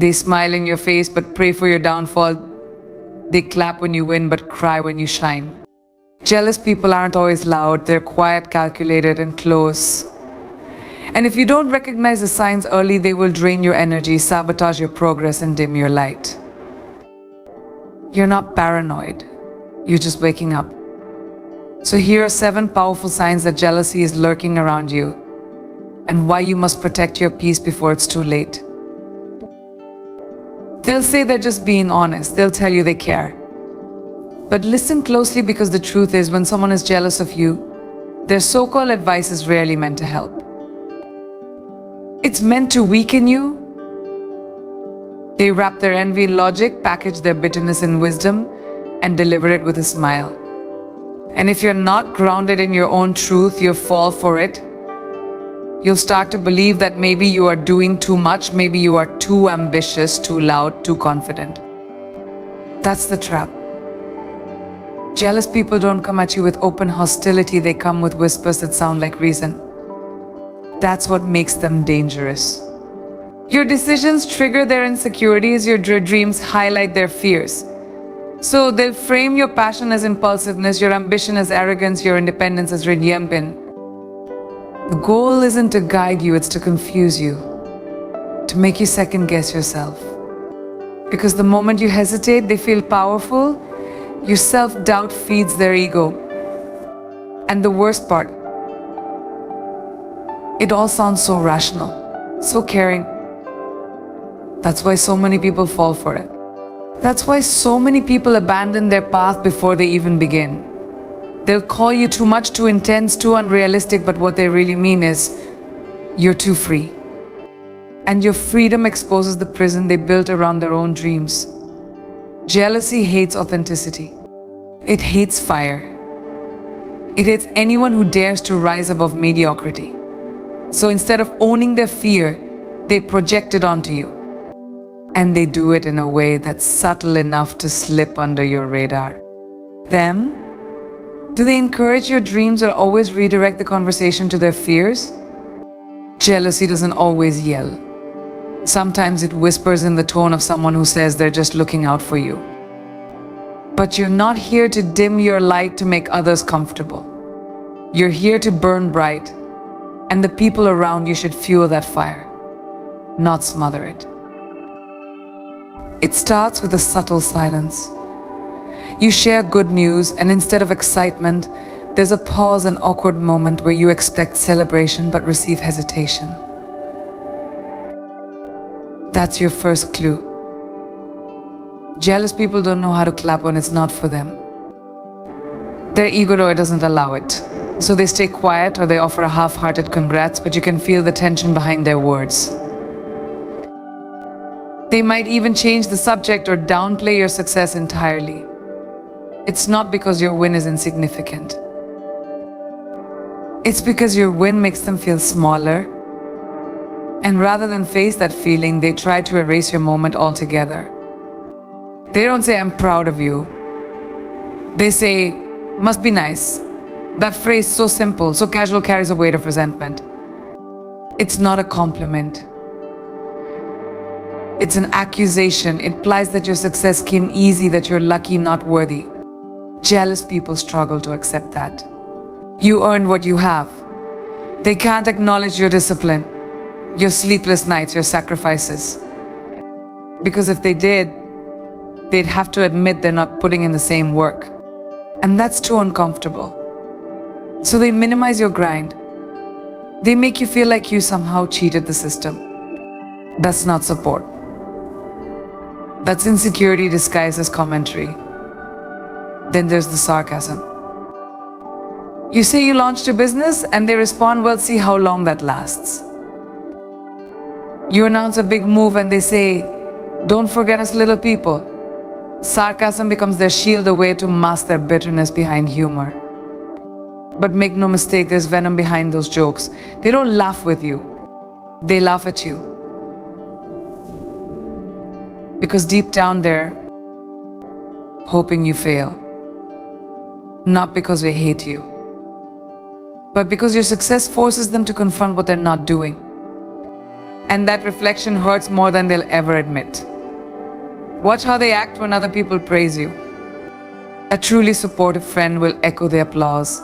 They smile in your face but pray for your downfall. They clap when you win but cry when you shine. Jealous people aren't always loud, they're quiet, calculated, and close. And if you don't recognize the signs early, they will drain your energy, sabotage your progress, and dim your light. You're not paranoid, you're just waking up. So here are 7 powerful signs that jealousy is lurking around you, and why you must protect your peace before it's too late. They'll say they're just being honest, they'll tell you they care. But listen closely, because the truth is, when someone is jealous of you, their so-called advice is rarely meant to help. It's meant to weaken you. They wrap their envy in logic, package their bitterness in wisdom, and deliver it with a smile. And if you're not grounded in your own truth, you'll fall for it. You'll start to believe that maybe you are doing too much, maybe you are too ambitious, too loud, too confident. That's the trap. Jealous people don't come at you with open hostility, they come with whispers that sound like reason. That's what makes them dangerous. Your decisions trigger their insecurities, your dreams highlight their fears. So they'll frame your passion as impulsiveness, your ambition as arrogance, your independence as rebellion. The goal isn't to guide you, it's to confuse you, to make you second guess yourself. Because the moment you hesitate, they feel powerful. Your self-doubt feeds their ego. And the worst part, it all sounds so rational, so caring. That's why so many people fall for it. That's why so many people abandon their path before they even begin. They'll call you too much, too intense, too unrealistic, but what they really mean is, you're too free. And your freedom exposes the prison they built around their own dreams. Jealousy hates authenticity. It hates fire. It hates anyone who dares to rise above mediocrity. So instead of owning their fear, they project it onto you. And they do it in a way that's subtle enough to slip under your radar. Them? Do they encourage your dreams or always redirect the conversation to their fears? Jealousy doesn't always yell. Sometimes it whispers in the tone of someone who says they're just looking out for you. But you're not here to dim your light to make others comfortable. You're here to burn bright, and the people around you should fuel that fire, not smother it. It starts with a subtle silence. You share good news, and instead of excitement, there's a pause, an awkward moment where you expect celebration but receive hesitation. That's your first clue. Jealous people don't know how to clap when it's not for them. Their ego doesn't allow it. So they stay quiet or they offer a half-hearted congrats, but you can feel the tension behind their words. They might even change the subject or downplay your success entirely. It's not because your win is insignificant. It's because your win makes them feel smaller. And rather than face that feeling, they try to erase your moment altogether. They don't say, "I'm proud of you." They say, "Must be nice." That phrase, so simple, so casual, carries a weight of resentment. It's not a compliment. It's an accusation. It implies that your success came easy, that you're lucky, not worthy. Jealous people struggle to accept that. You earned what you have. They can't acknowledge your discipline, your sleepless nights, your sacrifices. Because if they did, they'd have to admit they're not putting in the same work. And that's too uncomfortable. So they minimize your grind. They make you feel like you somehow cheated the system. That's not support. That's insecurity disguised as commentary. Then there's the sarcasm. You say you launched your business and they respond, "Well, see how long that lasts." You announce a big move and they say, "Don't forget us little people." Sarcasm becomes their shield, a way to mask their bitterness behind humor. But make no mistake, there's venom behind those jokes. They don't laugh with you. They laugh at you. Because deep down they're hoping you fail. Not because they hate you, but because your success forces them to confront what they're not doing. And that reflection hurts more than they'll ever admit. Watch how they act when other people praise you. A truly supportive friend will echo the applause.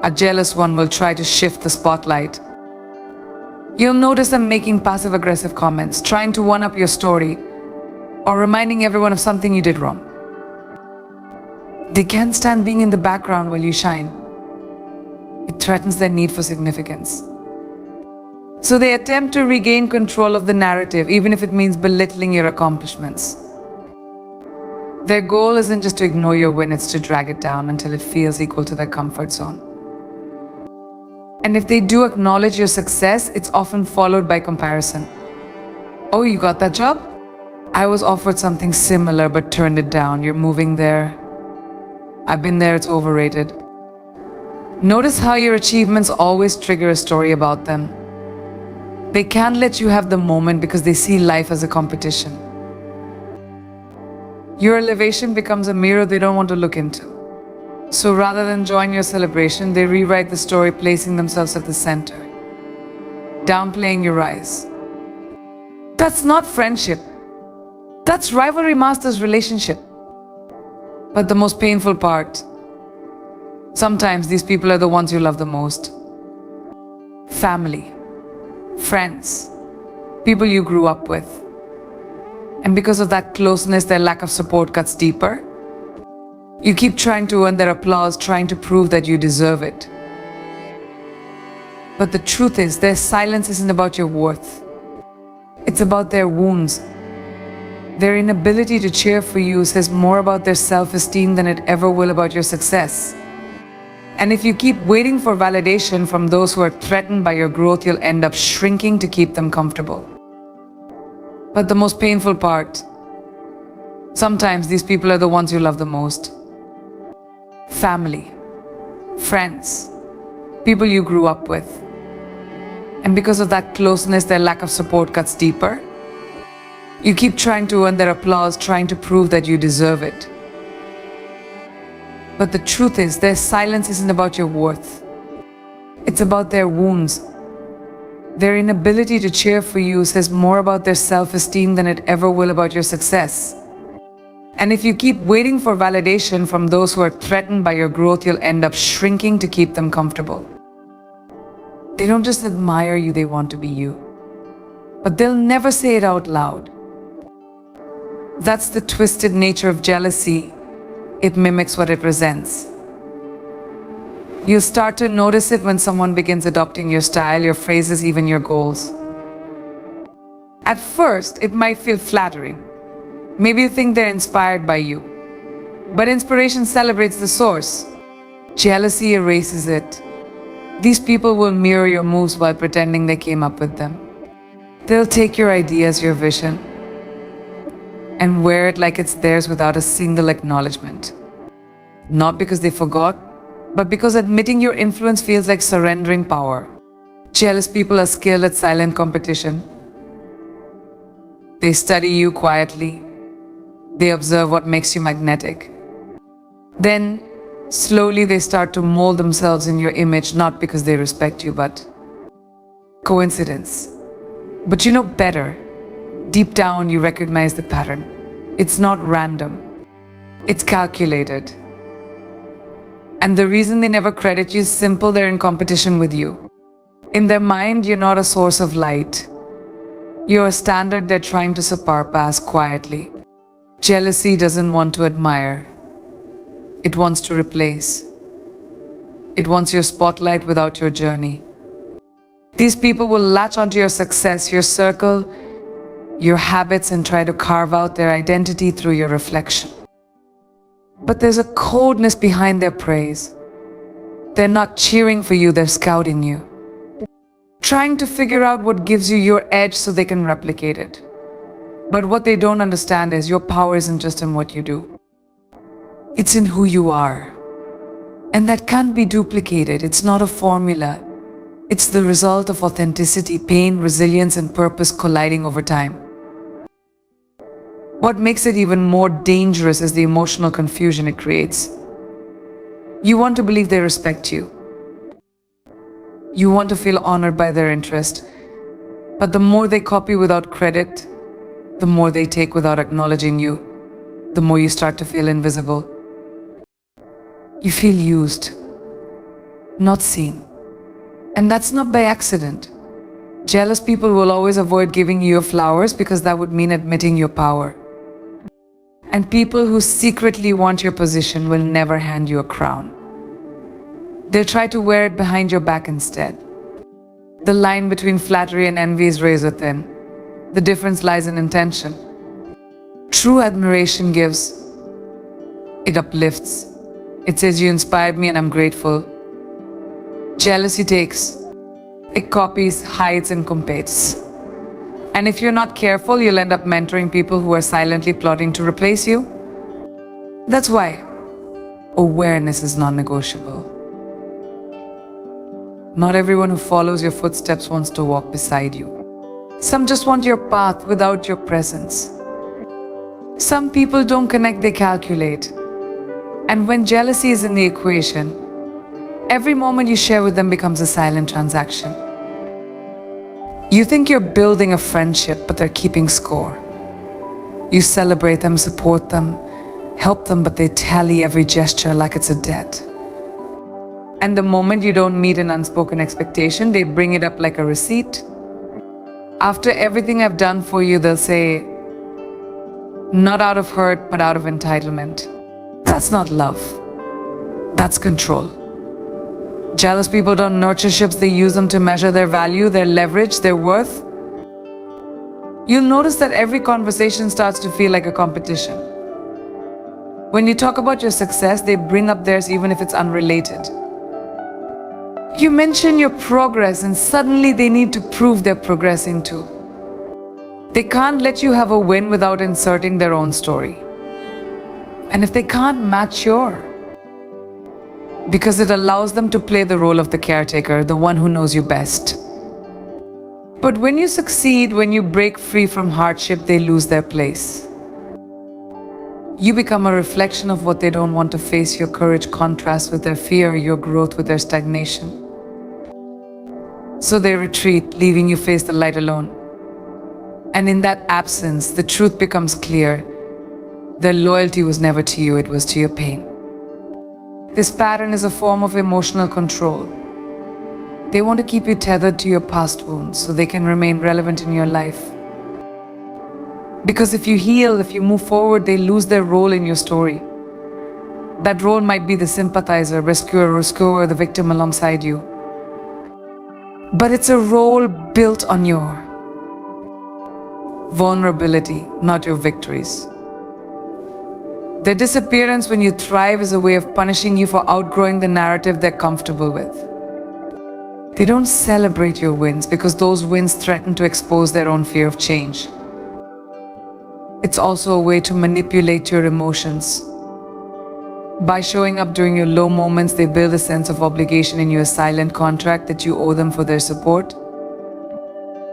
A jealous one will try to shift the spotlight. You'll notice them making passive-aggressive comments, trying to one-up your story, or reminding everyone of something you did wrong. They can't stand being in the background while you shine. It threatens their need for significance. So they attempt to regain control of the narrative, even if it means belittling your accomplishments. Their goal isn't just to ignore your win, it's to drag it down until it feels equal to their comfort zone. And if they do acknowledge your success, it's often followed by comparison. Oh, you got that job? I was offered something similar but turned it down. You're moving there. I've been there, it's overrated. Notice how your achievements always trigger a story about them. They can't let you have the moment because they see life as a competition. Your elevation becomes a mirror they don't want to look into. So rather than join your celebration, they rewrite the story, placing themselves at the center, downplaying your rise. That's not friendship. That's rivalry masters relationship. But the most painful part, sometimes these people are the ones you love the most. Family, friends, people you grew up with. And because of that closeness, their lack of support cuts deeper. You keep trying to earn their applause, trying to prove that you deserve it. But the truth is, their silence isn't about your worth. It's about their wounds. Their inability to cheer for you says more about their self-esteem than it ever will about your success. And if you keep waiting for validation from those who are threatened by your growth, you'll end up shrinking to keep them comfortable. But the most painful part, sometimes these people are the ones you love the most. Family, friends, people you grew up with. And because of that closeness, their lack of support cuts deeper. You keep trying to earn their applause, trying to prove that you deserve it. But the truth is, their silence isn't about your worth. It's about their wounds. Their inability to cheer for you says more about their self-esteem than it ever will about your success. And if you keep waiting for validation from those who are threatened by your growth, you'll end up shrinking to keep them comfortable. They don't just admire you, they want to be you. But they'll never say it out loud. That's the twisted nature of jealousy. It mimics what it resents. You'll start to notice it when someone begins adopting your style, your phrases, even your goals. At first, it might feel flattering. Maybe you think they're inspired by you. But inspiration celebrates the source. Jealousy erases it. These people will mirror your moves while pretending they came up with them. They'll take your ideas, your vision, and wear it like it's theirs without a single acknowledgement. Not because they forgot, but because admitting your influence feels like surrendering power. Jealous people are skilled at silent competition. They study you quietly. They observe what makes you magnetic. Then, slowly they start to mold themselves in your image, not because they respect you, but coincidence. But you know better. Deep down, you recognize the pattern. It's not random. It's calculated. And the reason they never credit you is simple: they're in competition with you. In their mind, you're not a source of light. You're a standard they're trying to surpass quietly. Jealousy doesn't want to admire. It wants to replace. It wants your spotlight without your journey. These people will latch onto your success, your circle, your habits, and try to carve out their identity through your reflection. But there's a coldness behind their praise. They're not cheering for you, they're scouting you. Trying to figure out what gives you your edge so they can replicate it. But what they don't understand is your power isn't just in what you do. It's in who you are. And that can't be duplicated. It's not a formula. It's the result of authenticity, pain, resilience, and purpose colliding over time. What makes it even more dangerous is the emotional confusion it creates. You want to believe they respect you. You want to feel honored by their interest. But the more they copy without credit, the more they take without acknowledging you, the more you start to feel invisible. You feel used, not seen. And that's not by accident. Jealous people will always avoid giving you your flowers because that would mean admitting your power. And people who secretly want your position will never hand you a crown. They'll try to wear it behind your back instead. The line between flattery and envy is razor thin. The difference lies in intention. True admiration gives. It uplifts. It says you inspired me and I'm grateful. Jealousy takes. It copies, hides, and competes. And if you're not careful, you'll end up mentoring people who are silently plotting to replace you. That's why awareness is non-negotiable. Not everyone who follows your footsteps wants to walk beside you. Some just want your path without your presence. Some people don't connect, they calculate. And when jealousy is in the equation, every moment you share with them becomes a silent transaction. You think you're building a friendship, but they're keeping score. You celebrate them, support them, help them, but they tally every gesture like it's a debt. And the moment you don't meet an unspoken expectation, they bring it up like a receipt. After everything I've done for you, they'll say, not out of hurt, but out of entitlement. That's not love. That's control. Jealous people don't nurture ships, they use them to measure their value, their leverage, their worth. You'll notice that every conversation starts to feel like a competition. When you talk about your success, they bring up theirs even if it's unrelated. You mention your progress and suddenly they need to prove they're progressing too. They can't let you have a win without inserting their own story. And if they can't match your, because it allows them to play the role of the caretaker, the one who knows you best. But when you succeed, when you break free from hardship, they lose their place. You become a reflection of what they don't want to face. Your courage contrasts with their fear, your growth with their stagnation. So they retreat, leaving you face the light alone. And in that absence, the truth becomes clear. Their loyalty was never to you, it was to your pain. This pattern is a form of emotional control. They want to keep you tethered to your past wounds so they can remain relevant in your life. Because if you heal, if you move forward, they lose their role in your story. That role might be the sympathizer, rescuer, or the victim alongside you. But it's a role built on your vulnerability, not your victories. Their disappearance when you thrive is a way of punishing you for outgrowing the narrative they're comfortable with. They don't celebrate your wins because those wins threaten to expose their own fear of change. It's also a way to manipulate your emotions. By showing up during your low moments, they build a sense of obligation in you, a silent contract that you owe them for their support.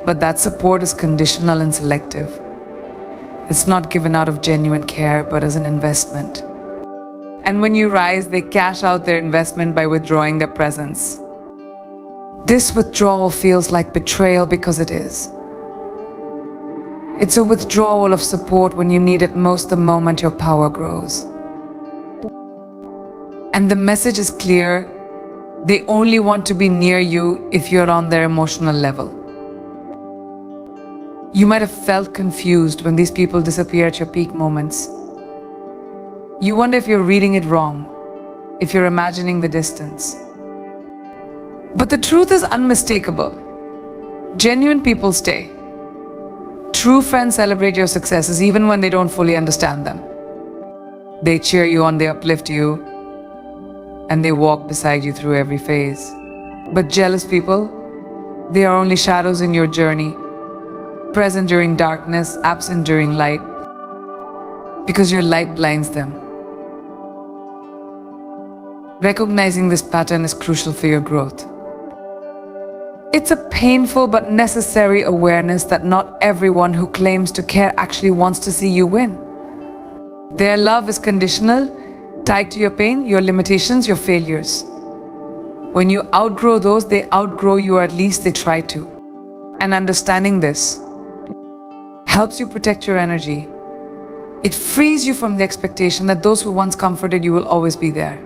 But that support is conditional and selective. It's not given out of genuine care, but as an investment. And when you rise, they cash out their investment by withdrawing their presence. This withdrawal feels like betrayal because it is. It's a withdrawal of support when you need it most, the moment your power grows. And the message is clear. They only want to be near you if you're on their emotional level. You might have felt confused when these people disappear at your peak moments. You wonder if you're reading it wrong, if you're imagining the distance. But the truth is unmistakable. Genuine people stay. True friends celebrate your successes even when they don't fully understand them. They cheer you on, they uplift you, and they walk beside you through every phase. But jealous people, they are only shadows in your journey. Present during darkness, absent during light, because your light blinds them. Recognizing this pattern is crucial for your growth. It's a painful but necessary awareness that not everyone who claims to care actually wants to see you win. Their love is conditional, tied to your pain, your limitations, your failures. When you outgrow those, they outgrow you, or at least they try to. And understanding this helps you protect your energy. It frees you from the expectation that those who once comforted you will always be there.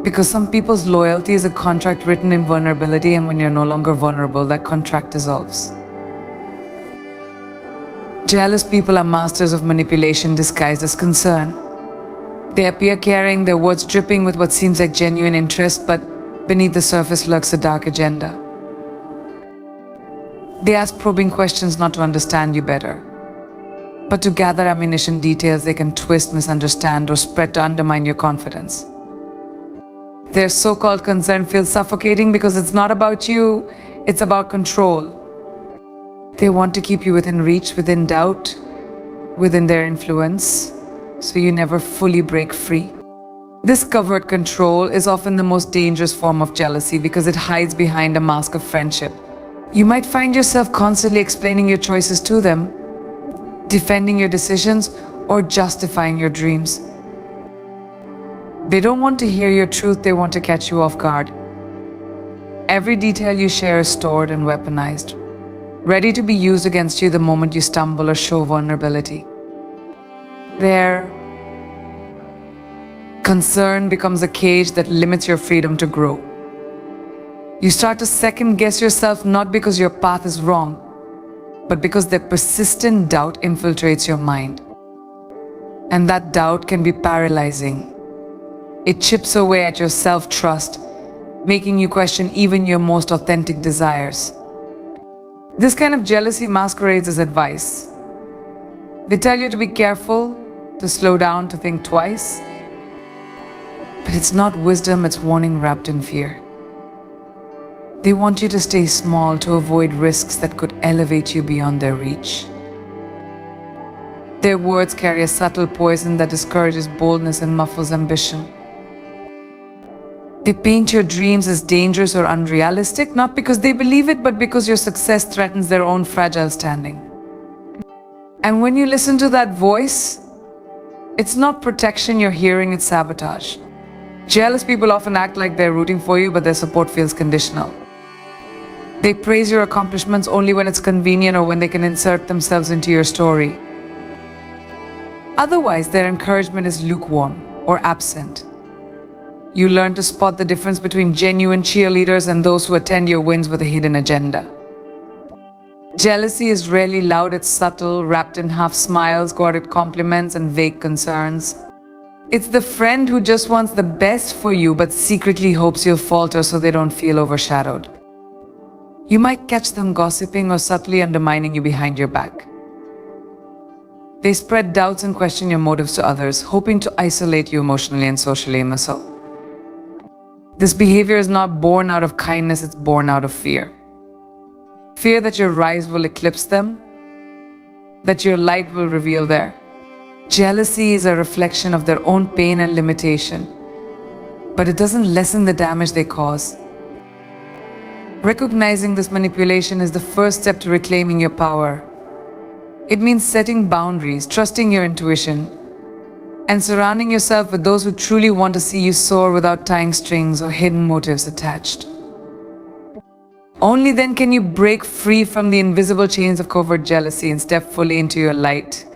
Because some people's loyalty is a contract written in vulnerability, and when you're no longer vulnerable, that contract dissolves. Jealous people are masters of manipulation disguised as concern. They appear caring, their words dripping with what seems like genuine interest, but beneath the surface lurks a dark agenda. They ask probing questions not to understand you better, but to gather ammunition details they can twist, misunderstand, or spread to undermine your confidence. Their so-called concern feels suffocating because it's not about you, it's about control. They want to keep you within reach, within doubt, within their influence, so you never fully break free. This covert control is often the most dangerous form of jealousy because it hides behind a mask of friendship. You might find yourself constantly explaining your choices to them, defending your decisions, or justifying your dreams. They don't want to hear your truth, they want to catch you off guard. Every detail you share is stored and weaponized, ready to be used against you the moment you stumble or show vulnerability. Their concern becomes a cage that limits your freedom to grow. You start to second guess yourself not because your path is wrong, but because their persistent doubt infiltrates your mind. And that doubt can be paralyzing. It chips away at your self-trust, making you question even your most authentic desires. This kind of jealousy masquerades as advice. They tell you to be careful, to slow down, to think twice. But it's not wisdom, it's warning wrapped in fear. They want you to stay small, to avoid risks that could elevate you beyond their reach. Their words carry a subtle poison that discourages boldness and muffles ambition. They paint your dreams as dangerous or unrealistic, not because they believe it, but because your success threatens their own fragile standing. And when you listen to that voice, it's not protection you're hearing, it's sabotage. Jealous people often act like they're rooting for you, but their support feels conditional. They praise your accomplishments only when it's convenient or when they can insert themselves into your story. Otherwise, their encouragement is lukewarm or absent. You learn to spot the difference between genuine cheerleaders and those who attend your wins with a hidden agenda. Jealousy is rarely loud, it's subtle, wrapped in half smiles, guarded compliments, and vague concerns. It's the friend who just wants the best for you but secretly hopes you'll falter so they don't feel overshadowed. You might catch them gossiping or subtly undermining you behind your back. They spread doubts and question your motives to others, hoping to isolate you emotionally and socially in the soul. This behavior is not born out of kindness, it's born out of fear. Fear that your rise will eclipse them, that your light will reveal their. Jealousy is a reflection of their own pain and limitation, but it doesn't lessen the damage they cause. Recognizing this manipulation is the first step to reclaiming your power. It means setting boundaries, trusting your intuition, and surrounding yourself with those who truly want to see you soar without tying strings or hidden motives attached. Only then can you break free from the invisible chains of covert jealousy and step fully into your light.